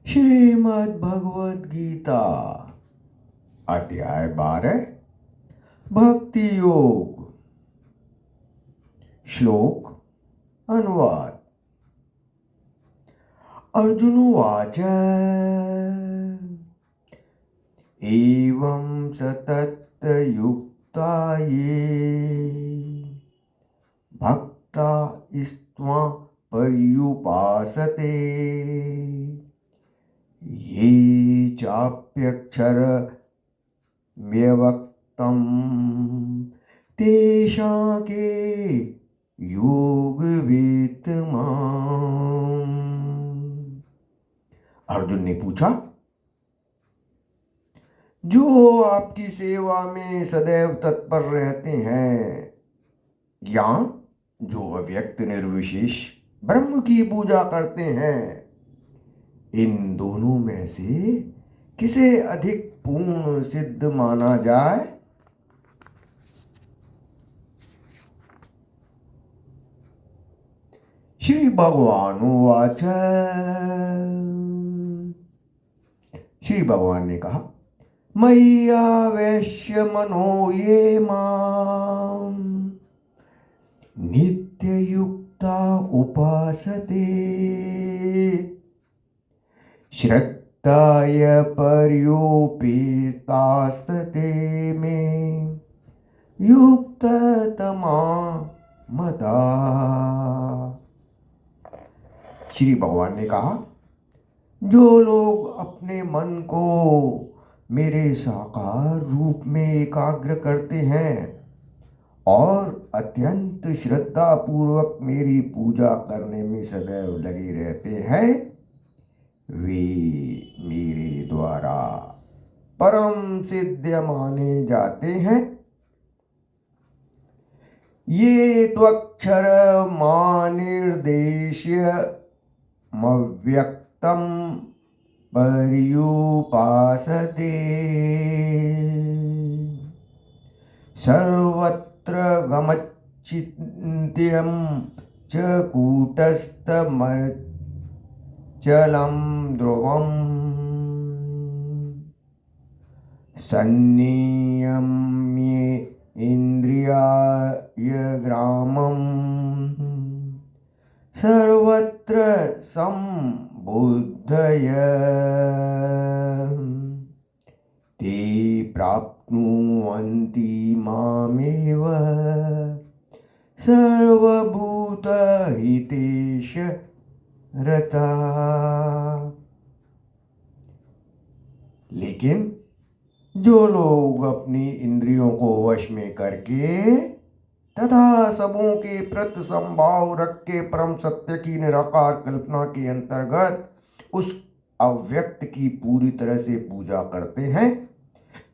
श्रीमद् भगवद गीता अध्याय 12 भक्ति योग। श्लोक अनुवाद। अर्जुनोवाच एवं सतत युक्ता ये भक्ता स्त्वां पर्युपासते ये चाप्यक्षर व्यक्तम तेषां के योग वेतमाम। अर्जुन ने पूछा, जो आपकी सेवा में सदैव तत्पर रहते हैं या जो अव्यक्त निर्विशेष ब्रह्म की पूजा करते हैं, इन दोनों में से किसे अधिक पूर्ण सिद्ध माना जाए? श्री भगवान उवाच। श्री भगवान ने कहा, मय्यावेश्य मनो ये मां नित्ययुक्ता उपासते श्रद्धाय पर्युपेतास्ते में युक्ततमा मता। श्री भगवान ने कहा, जो लोग अपने मन को मेरे साकार रूप में एकाग्र करते हैं और अत्यंत श्रद्धा पूर्वक मेरी पूजा करने में सदैव लगे रहते हैं, वे मेरे द्वारा परम सिद्ध माने जाते हैं। ये त्वक्षर मानिर्देश्य मव्यक्तम पर्युपासते सर्वत्र गमच्चिन्त्यं च कूटस्थमचलं ध्रुवम् सन्नियम्य इन्द्रियाय ग्रामं सर्वत्र संबुद्धय ते प्राप्नुवन्ति मामेव सर्वभूतहितेश रता। लेकिन जो लोग अपनी इंद्रियों को वश में करके तथा सबों के प्रति संभाव रख के परम सत्य की निराकार कल्पना के अंतर्गत उस अव्यक्त की पूरी तरह से पूजा करते हैं,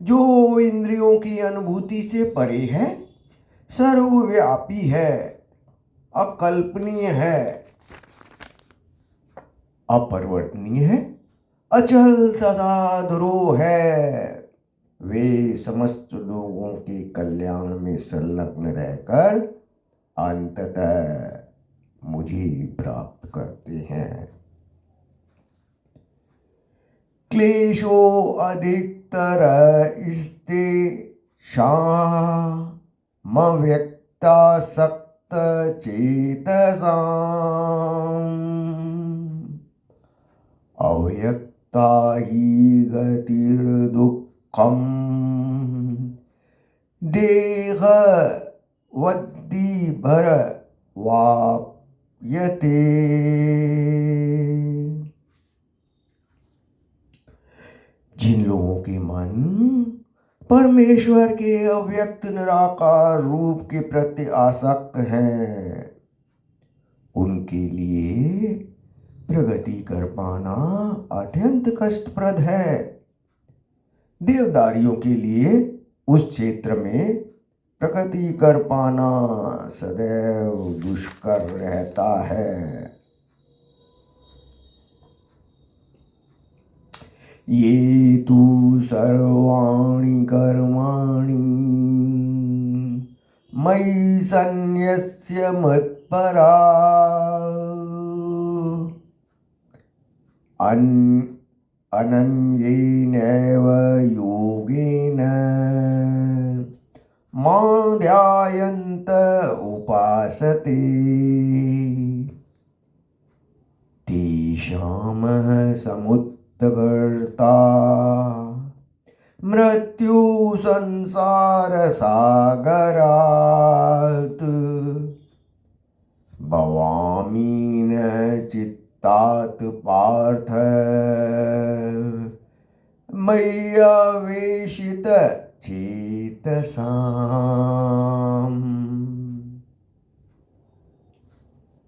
जो इंद्रियों की अनुभूति से परे है, सर्वव्यापी है, अकल्पनीय है, अपरिवर्तनीय है, अचल तथा ध्रुव है, वे समस्त लोगों के कल्याण में संलग्न रहकर अंततः मुझे प्राप्त करते हैं। क्लेशो अधिकतर इस्ते शामव्यक्ता सक्त चेतसाम् अव्यक्ता ही गतिर्दुःखम् देह वद्दि भर वाप्यते। जिन लोगों के मन परमेश्वर के अव्यक्त निराकार रूप के प्रति आसक्त हैं, उनके लिए प्रगति कर पाना अत्यंत कष्टप्रद है। देवदारियों के लिए उस क्षेत्र में प्रगति कर पाना सदैव दुष्कर रहता है। ये तु सर्वाणि कर्माणि मयि सन्न्यस्य मत्परा अनन्येनैव योगेन मां ध्यायन्त उपासते तेषामः समुद्भर्ता मृत्यु संसारसागरात् भवामि न चित्तात् पार्थ मय्यावेशित चेतसाम्।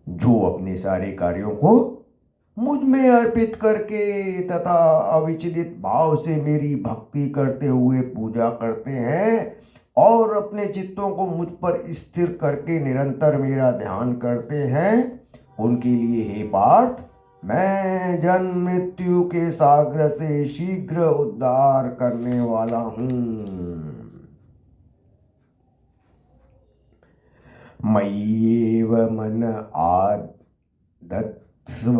जो अपने सारे कार्यों को मुझ में अर्पित करके तथा अविचलित भाव से मेरी भक्ति करते हुए पूजा करते हैं और अपने चित्तों को मुझ पर स्थिर करके निरंतर मेरा ध्यान करते हैं, उनके लिए हे पार्थ मैं जन्म मृत्यु के सागर से शीघ्र उद्धार करने वाला हूँ। मय्येव मन आदत्स्व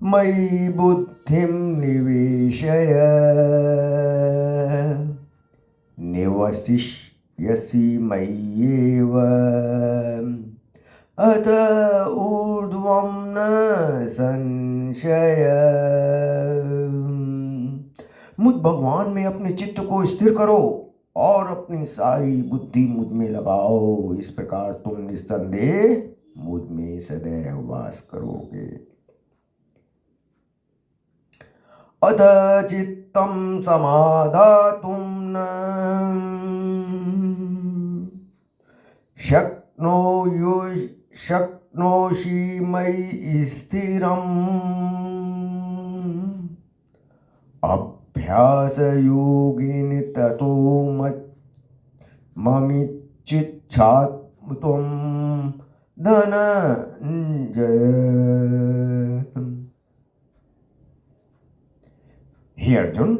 मयि बुद्धिं निवेशय निवसिष्यसि मय्येव अत ऊर्ध्वं न संशय। मुझ भगवान में अपने चित्त को स्थिर करो और अपनी सारी बुद्धि मुझ में लगाओ, इस प्रकार तुम निस्संदेह मुझ में सदैव वास करोगे। अथ चित्तं समाधातुं न शक्नोषि मयि स्थिरम् अभ्यासयोगिनि ततो ममिच्छात्मत्वं धनञ्जय। हे अर्जुन,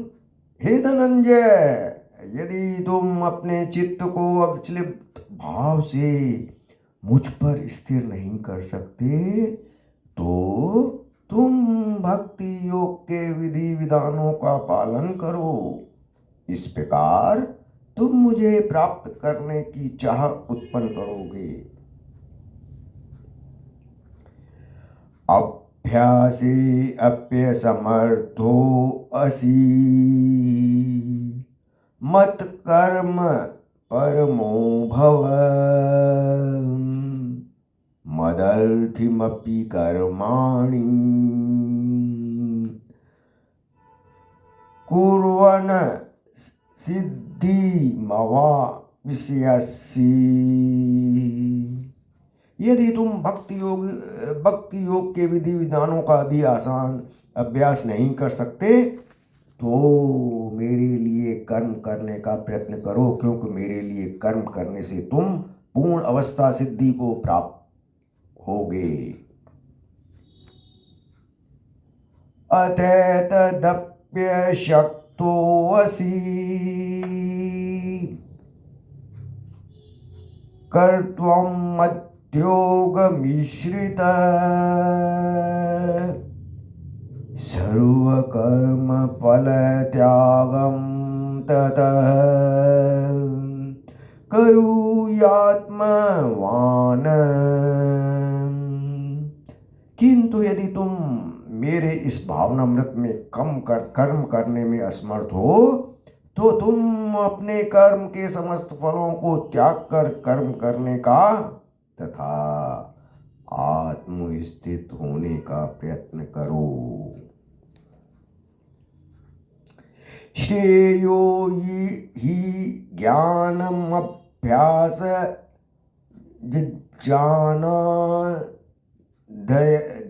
हे धनंजय, यदि तुम अपने चित्त को अविचलित भाव से मुझ पर स्थिर नहीं कर सकते तो तुम भक्ति योग के विधि विधानों का पालन करो। इस प्रकार तुम मुझे प्राप्त करने की चाह उत्पन्न करोगे। अभ्यासे अप्यसमर्थो असि मत् कर्म परमो भव मदर्थिमपि कर्माणि कुर्वन् सिद्धिमवाप्स्यसि। यदि तुम भक्ति योग के विधि विधानों का भी आसान अभ्यास नहीं कर सकते तो मेरे लिए कर्म करने का प्रयत्न करो, क्योंकि मेरे लिए कर्म करने से तुम पूर्ण अवस्था सिद्धि को प्राप्त होगे। अथैतदप्यशक्तोऽसि कर्तुं मद्योगमिश्रित सर्वकर्मफलत्यागं ततः कुर्यात्मवान्। किंतु यदि तुम मेरे इस भावनामृत में कर्म करने में असमर्थ हो तो तुम अपने कर्म के समस्त फलों को त्याग कर कर्म करने का तथा आत्मस्थित होने का प्रयत्न करो। श्रेयो हि ज्ञानमभ्यास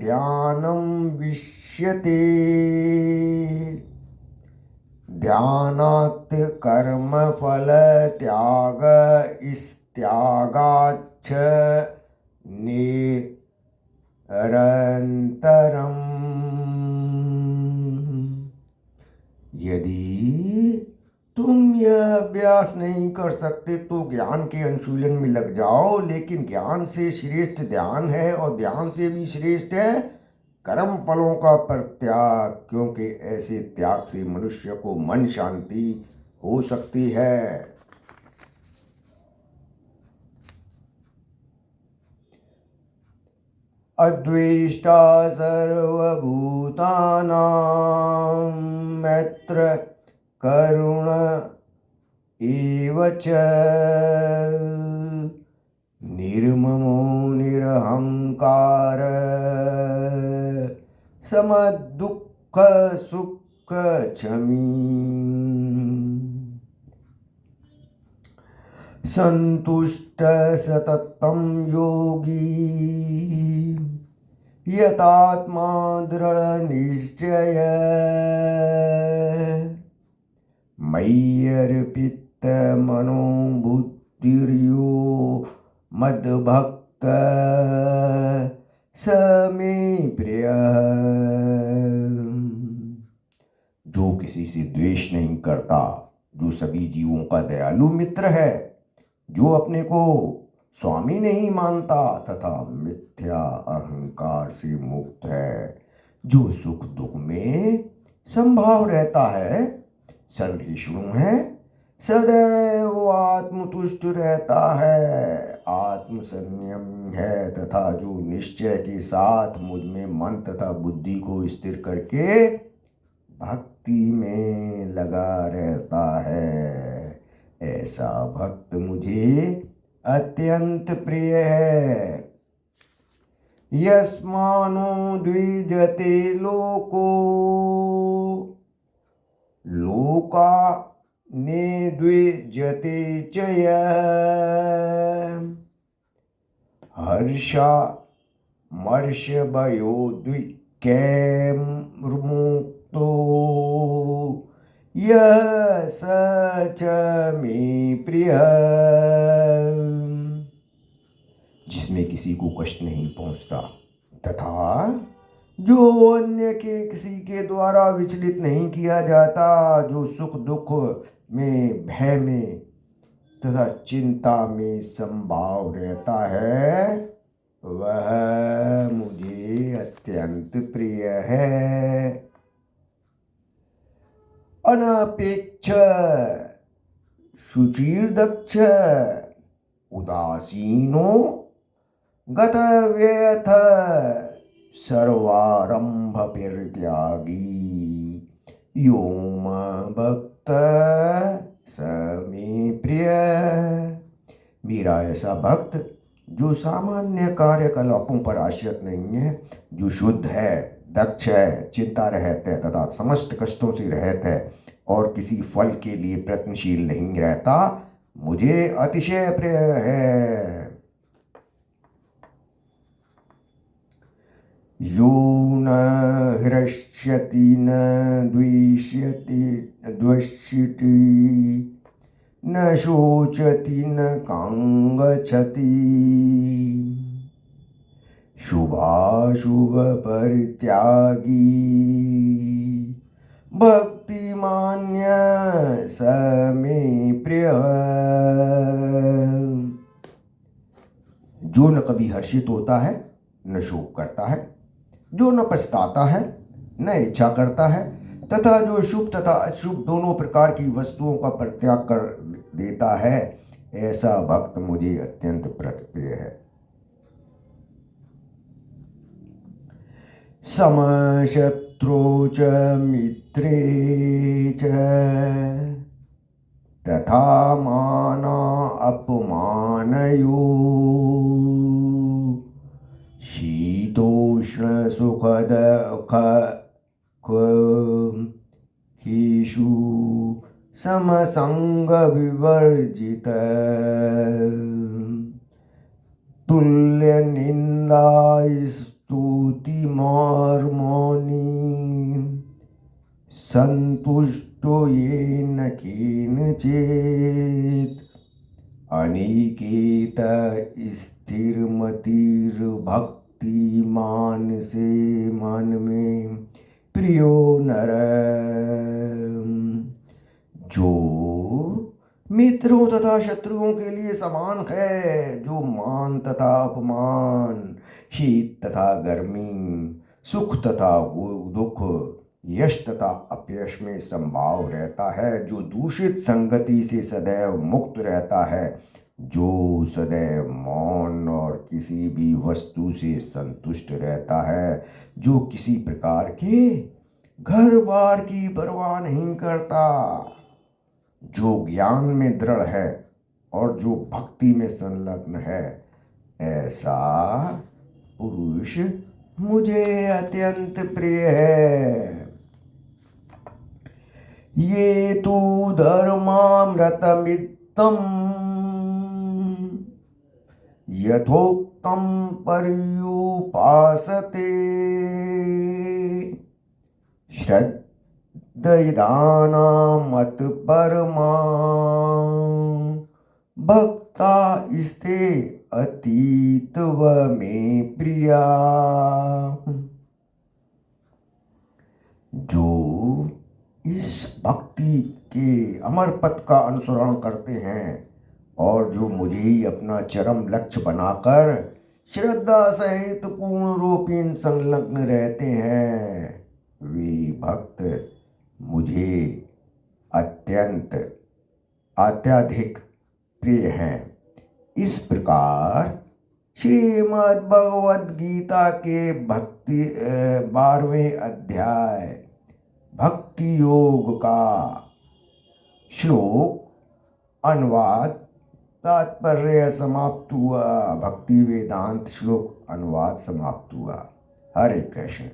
ध्यानं विष्यते ध्यानात् कर्मफल त्याग इत्यागाच्च निरन्तरम्। यदि तुम यह अभ्यास नहीं कर सकते तो ज्ञान के अनुशीलन में लग जाओ, लेकिन ज्ञान से श्रेष्ठ ध्यान है और ध्यान से भी श्रेष्ठ है कर्म फलों का परित्याग, क्योंकि ऐसे त्याग से मनुष्य को मन शांति हो सकती है। अद्वेष्टा सर्वभूतानां मैत्र करुण एव च निर्ममो निरहंकार समदुःख सुख क्षमी संतुष्ट सततं योगी यतात्मा दृढ़ निश्चय मयि अर्पित मनो बुद्धिर्यो मद्भक्त स मे प्रिय। जो किसी से द्वेष नहीं करता, जो सभी जीवों का दयालु मित्र है, जो अपने को स्वामी नहीं मानता तथा मिथ्या अहंकार से मुक्त है, जो सुख दुख में संभाव रहता है, सहिष्णु है, सदैव आत्मतुष्ट रहता है, आत्म संयम है तथा जो निश्चय के साथ मुझ में मन तथा बुद्धि को स्थिर करके भक्ति में लगा रहता है, ऐसा भक्त मुझे अत्यंत प्रिय है। यस्मानो द्विजते लोको लोका ने द्विजते च हर्षा मर्ष भयो द्विकैर्मुक्तो यह स च मे प्रिय। जिसमें किसी को कष्ट नहीं पहुंचता तथा जो अन्य के किसी के द्वारा विचलित नहीं किया जाता, जो सुख दुख में भय में तथा चिंता में संभाव रहता है, वह मुझे अत्यंत प्रिय है। अनपेक्ष शुचिर्दक्ष उदासीनो गतव्यथ सर्वारंभ परित्यागी यो भक्त स मे प्रिय। मेरा ऐसा भक्त जो सामान्य कार्यकलापों पर आश्रित नहीं है, जो शुद्ध है, दक्ष है, चिंता रहित है तथा समस्त कष्टों से रहित है और किसी फल के लिए प्रयत्नशील नहीं रहता, मुझे अतिशय प्रिय है। यो न हृष्यति न द्वेष्यति न शोचति न कांगच्छति शुभाशुभ परित्यागी भक्तिमान्य स मे प्रिय। जो न कभी हर्षित होता है, न शोक करता है, जो न पछताता है, न इच्छा करता है तथा जो शुभ तथा अशुभ दोनों प्रकार की वस्तुओं का परित्याग कर देता है, ऐसा भक्त मुझे अत्यंत प्रिय है। समशत्रु च मित्रे च तथा माना अपमानयो शीतोष्ण सुखद हीषु समसंग विवर्जित तुल्य निंदा स्तुति मौनी संतुष्टो येन केनचित् अनिकेत स्थिरमतिर्भक्तिमान से मन में प्रियो नर। जो मित्रों तथा शत्रुओं के लिए समान है, जो मान तथा अपमान, शीत तथा गर्मी, सुख तथा दुख, यश तथा अपयश में संभाव रहता है, जो दूषित संगति से सदैव मुक्त रहता है, जो सदैव मौन और किसी भी वस्तु से संतुष्ट रहता है, जो किसी प्रकार के घर बार की परवाह नहीं करता, जो ज्ञान में दृढ़ है और जो भक्ति में संलग्न है, ऐसा पुरुष मुझे अत्यंत प्रिय है। ये तु धर्मामृतमित्तम यथोक्तम पर्युपासते, श्रद्धदानां मत परमा भक्ता स्ते अतीतव में प्रिया। जो इस भक्ति के अमर पथ का अनुसरण करते हैं और जो मुझे ही अपना चरम लक्ष्य बनाकर श्रद्धा सहित पूर्ण रूपेण संलग्न रहते हैं, वे भक्त मुझे अत्यंत अत्यधिक प्रिय हैं। इस प्रकार श्रीमद् भगवद गीता के 12वें अध्याय भक्ति योग का श्लोक अनुवाद तात्पर्य समाप्त हुआ। भक्ति वेदांत श्लोक अनुवाद समाप्त हुआ। हरे कृष्ण।